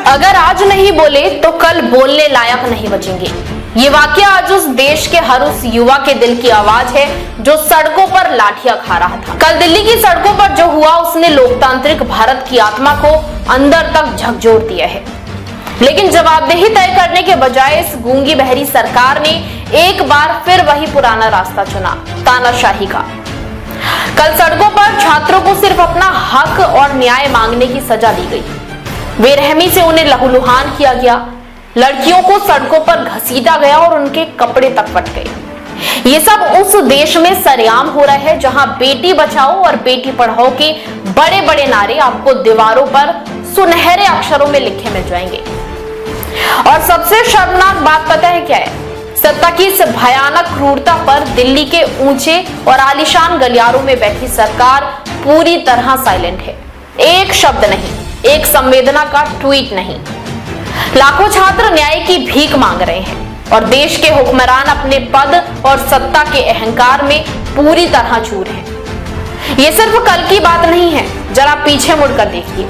अगर आज नहीं बोले तो कल बोलने लायक नहीं बचेंगे। ये वाकया आज उस देश के हर उस युवा के दिल की आवाज है जो सड़कों पर लाठियां खा रहा था। कल दिल्ली की सड़कों पर जो हुआ उसने लोकतांत्रिक भारत की आत्मा को अंदर तक झकझोर दिया है। लेकिन जवाबदेही तय करने के बजाय इस गूंगी बहरी सरकार ने एक बार फिर वही पुराना रास्ता चुना, तानाशाही का। कल सड़कों पर छात्रों को सिर्फ अपना हक और न्याय मांगने की सजा दी गई। बेरहमी से उन्हें लहूलुहान किया गया, लड़कियों को सड़कों पर घसीटा गया और उनके कपड़े तक फट गए। ये सब उस देश में सरेआम हो रहा है जहां बेटी बचाओ और बेटी पढ़ाओ के बड़े बड़े नारे आपको दीवारों पर सुनहरे अक्षरों में लिखे मिल जाएंगे। और सबसे शर्मनाक बात पता है क्या है? सत्ता की इस भयानक क्रूरता पर दिल्ली के ऊंचे और आलीशान गलियारों में बैठी सरकार पूरी तरह साइलेंट है। एक शब्द नहीं, एक संवेदना का ट्वीट नहीं। लाखों छात्र न्याय की भीख मांग रहे हैं और देश के हुक्मरान अपने पद और सत्ता के अहंकार में पूरी तरह चूर हैं। ये सिर्फ कल की बात नहीं है, जरा पीछे मुड़कर देखिए।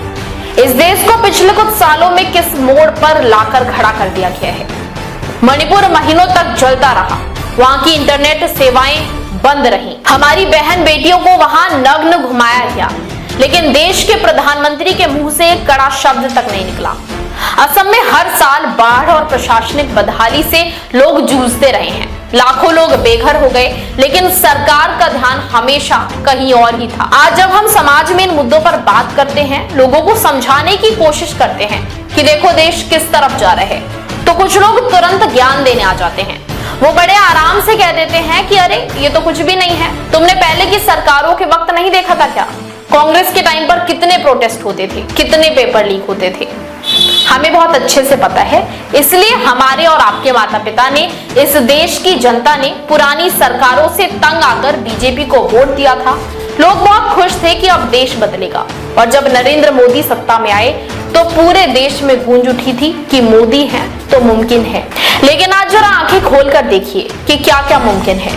इस देश को पिछले कुछ सालों में किस मोड़ पर लाकर खड़ा कर दिया गया है। मणिपुर महीनों तक जलता रहा, वहां की इंटरनेट सेवाएं बंद रहीं, हमारी बहन बेटियों को वहां नग्न घुमाया गया, लेकिन देश के प्रधानमंत्री के मुंह से एक कड़ा शब्द तक नहीं निकला। असम में हर साल बाढ़ और प्रशासनिक बदहाली से लोग जूझते रहे हैं, लाखों लोग बेघर हो गए, लेकिन सरकार का ध्यान हमेशा कहीं और ही था। आज जब हम समाज में इन मुद्दों पर बात करते हैं, लोगों को समझाने की कोशिश करते हैं कि देखो देश किस तरफ जा रहा है, तो कुछ लोग तुरंत ज्ञान देने आ जाते हैं। वो बड़े आराम से कह देते हैं कि अरे ये तो कुछ भी नहीं है, तुमने पहले की सरकारों के वक्त नहीं देखा था क्या? कांग्रेस के टाइम पर कितने प्रोटेस्ट होते थे, कितने पेपर लीक होते थे, हमें बहुत अच्छे से पता है। इसलिए हमारे और आपके माता पिता ने, इस देश की जनता ने पुरानी सरकारों से तंग आकर बीजेपी को वोट दिया था। लोग बहुत खुश थे कि अब देश बदलेगा, और जब नरेंद्र मोदी सत्ता में आए तो पूरे देश में गूंज उठी थी कि मोदी है तो मुमकिन है। लेकिन आज जरा आंखें खोलकर देखिए कि क्या क्या मुमकिन है।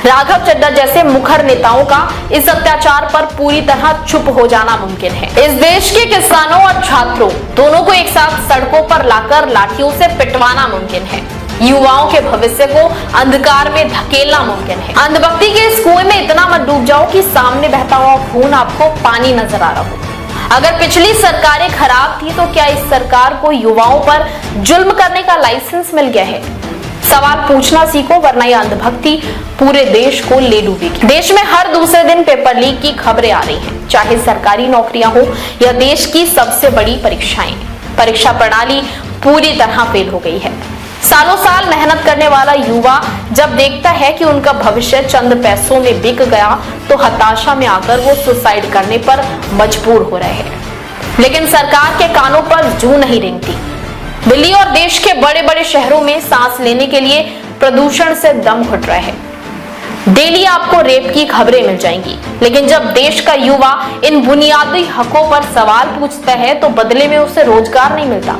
राघव चड्ढा जैसे मुखर नेताओं का इस अत्याचार पर पूरी तरह चुप हो जाना मुमकिन है। इस देश के किसानों और छात्रों दोनों को एक साथ सड़कों पर लाकर लाठियों से पिटवाना मुमकिन है। युवाओं के भविष्य को अंधकार में धकेलना मुमकिन है। अंधभक्ति के इस कुएं में इतना मत डूब जाओ कि सामने बहता हुआ खून आपको पानी नजर आ रहा हो। अगर पिछली सरकारें खराब थी तो क्या इस सरकार को युवाओं पर जुल्म करने का लाइसेंस मिल गया है? सवाल पूछना सीखो, वरना यह अंधभक्ति पूरे देश को ले डूबेगी। देश में हर दूसरे दिन पेपर लीक की खबरें आ रही हैं, चाहे सरकारी नौकरियां हो या देश की सबसे बड़ी परीक्षाएं। परीक्षा प्रणाली पूरी तरह फेल हो गई है। सालों साल मेहनत करने वाला युवा जब देखता है कि उनका भविष्य चंद पैसों में बिक गया तो हताशा में आकर वो सुसाइड करने पर मजबूर हो रहे हैं। लेकिन सरकार के कानों पर जूं नहीं रेंगती। दिल्ली और देश के बड़े बड़े शहरों में सांस लेने के लिए प्रदूषण से दम घुट रहा है। डेली आपको रेप की खबरें मिल जाएंगी, लेकिन जब देश का युवा इन बुनियादी हकों पर सवाल पूछता है तो बदले में उसे रोजगार नहीं मिलता,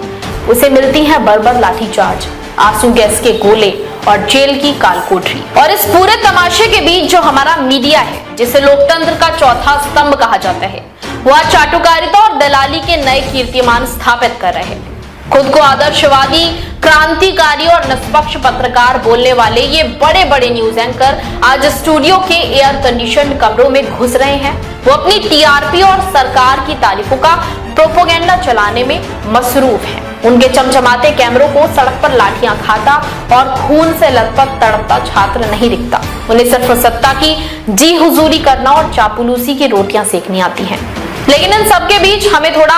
उसे मिलती है बर्बर लाठीचार्ज, आंसू गैस के गोले और जेल की कालकोठरी। और इस पूरे तमाशे के बीच जो हमारा मीडिया है, जिसे लोकतंत्र का चौथा स्तंभ कहा जाता है, वह चाटुकारिता और दलाली के नए कीर्तिमान स्थापित कर रहे हैं। खुद को आदर्शवादी, क्रांतिकारी और निष्पक्ष पत्रकार बोलने वाले ये बड़े बड़े न्यूज एंकर आज स्टूडियो के एयर कंडीशनड कमरों में घुस रहे हैं। वो अपनी टीआरपी और सरकार की तारीफों का प्रोपेगेंडा चलाने में मसरूफ हैं। उनके चमचमाते कैमरों को सड़क पर लाठियां खाता और खून से लथपथ तड़पता छात्र नहीं दिखता। उन्हें सिर्फ सत्ता की जी हुजूरी करना और चापलूसी की रोटियां सेकनी आती हैं। लेकिन इन सबके बीच हमें थोड़ा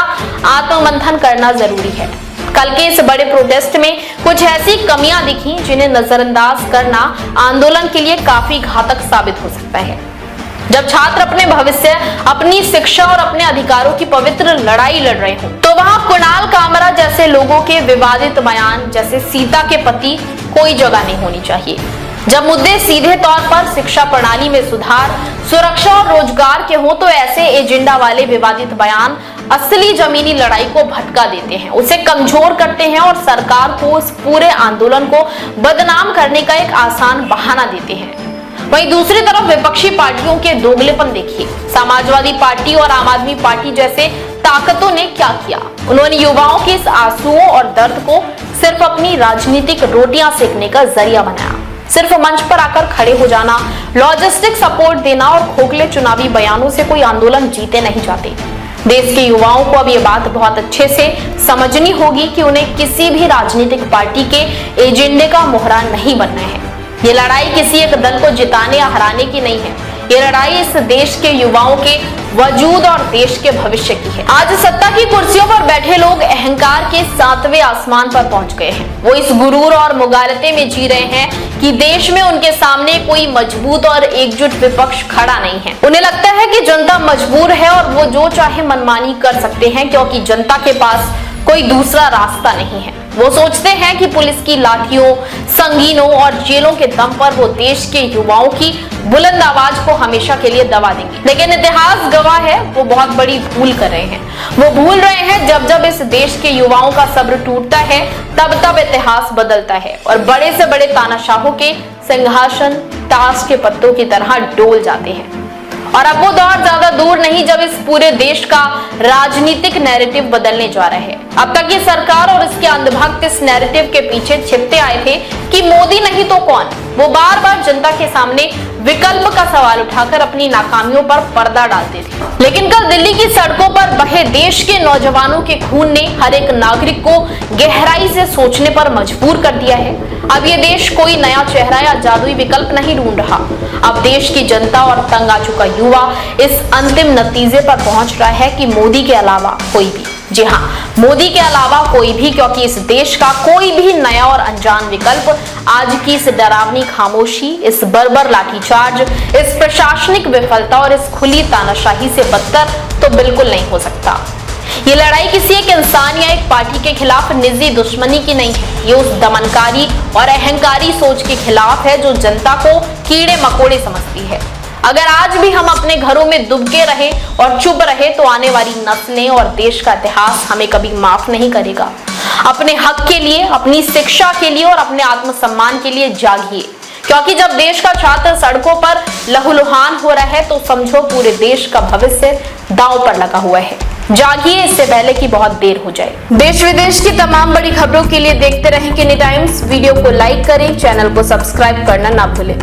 आत्ममंथन करना जरूरी है। कल के इस बड़े प्रोटेस्ट में कुछ ऐसी कमियां दिखी जिन्हें नजरअंदाज करना आंदोलन के लिए काफी घातक साबित हो सकता है। जब छात्र अपने भविष्य, अपनी शिक्षा और अपने अधिकारों की पवित्र लड़ाई लड़ रहे हों, तो वहां कुणाल कामरा जैसे लोगों के विवादित बयान, जैसे सीता के पति, कोई जगह नहीं होनी चाहिए। जब मुद्दे सीधे तौर पर शिक्षा प्रणाली में सुधार, सुरक्षा और रोजगार के हों, तो ऐसे एजेंडा वाले विवादित बयान असली जमीनी लड़ाई को भटका देते हैं, उसे कमजोर करते हैं और सरकार को इस पूरे आंदोलन को बदनाम करने का एक आसान बहाना देते हैं। वहीं दूसरी तरफ विपक्षी पार्टियों के दोगलेपन देखिए। समाजवादी पार्टी और आम आदमी पार्टी जैसे ताकतों ने क्या किया? उन्होंने युवाओं के इस आंसुओं और दर्द को सिर्फ अपनी राजनीतिक रोटियां सेकने का जरिया बनाया। सिर्फ मंच पर आकर खड़े हो जाना, लॉजिस्टिक सपोर्ट देना और खोखले चुनावी बयानों से कोई आंदोलन जीते नहीं जाते। देश के युवाओं को अब ये बात बहुत अच्छे से समझनी होगी कि उन्हें किसी भी राजनीतिक पार्टी के एजेंडे का मोहरा नहीं बनना है। ये लड़ाई किसी एक दल को जिताने या हराने की नहीं है। ये लड़ाई इस देश के युवाओं के वजूद और देश के भविष्य की है। आज सत्ता की कुर्सियों पर बैठे लोग अहंकार के 7वें आसमान पर पहुंच गए हैं। वो इस गुरूर और मुगालते में जी रहे हैं कि देश में उनके सामने कोई मजबूत और एकजुट विपक्ष खड़ा नहीं है। उन्हें लगता है कि जनता मजबूर है और वो जो चाहे मनमानी कर सकते हैं, क्योंकि जनता के पास कोई दूसरा रास्ता नहीं है। वो सोचते हैं कि पुलिस की लाठियों, संगीनों और जेलों के दम पर वो देश के युवाओं की बुलंद आवाज को हमेशा के लिए दबा देंगे। लेकिन इतिहास गवाह है, वो बहुत बड़ी भूल कर रहे हैं। वो भूल रहे हैं जब जब इस देश के युवाओं का सब्र टूटता है, तब तब इतिहास बदलता है और बड़े से बड़े तानाशाहों के सिंहासन ताश के पत्तों की तरह डोल जाते हैं। और अब वो दौर ज्यादा दूर नहीं जब इस पूरे देश का राजनीतिक नैरेटिव बदलने जा रहा है। अब तक ये सरकार और इसके अंधभक्त इस नैरेटिव के पीछे छिपते आए थे कि मोदी नहीं तो कौन। वो बार बार जनता के सामने विकल्प का सवाल उठाकर अपनी नाकामियों पर पर्दा डालते थे। लेकिन कल दिल्ली की सड़कों पर बहे देश के नौजवानों के खून ने हर एक नागरिक को गहराई से सोचने पर मजबूर कर दिया है। अब ये देश कोई नया चेहरा या जादुई विकल्प नहीं ढूंढ रहा। अब देश की जनता और तंग आ चुका युवा इस अंतिम नतीजे पर पहुंच रहा है कि मोदी के अलावा कोई भी, जी हाँ, मोदी के अलावा कोई भी, क्योंकि इस देश का कोई भी नया और अनजान विकल्प आज की इस डरावनी खामोशी, इस बर्बर लाठीचार्ज, इस प्रशासनिक विफलता और इस खुली तानाशाही से बदतर तो बिल्कुल नहीं हो सकता। ये लड़ाई किसी एक इंसान या एक पार्टी के खिलाफ निजी दुश्मनी की नहीं है। ये उस दमनकारी और अहंकारी सोच के खिलाफ है जो जनता को कीड़े मकोड़े समझती है। अगर आज भी हम अपने घरों में दुबके रहे और चुप रहे तो आने वाली नस्लें और देश का इतिहास हमें कभी माफ नहीं करेगा। अपने हक के लिए, अपनी शिक्षा के लिए और अपने आत्मसम्मान के लिए जागिए, क्योंकि जब देश का छात्र सड़कों पर लहूलुहान हो रहा है तो समझो पूरे देश का भविष्य दांव पर लगा हुआ है। जागिए, इससे पहले कि बहुत देर हो जाए। देश विदेश की तमाम बड़ी खबरों के लिए देखते रहें किनी टाइम्स। वीडियो को लाइक करें, चैनल को सब्सक्राइब करना ना भूलें।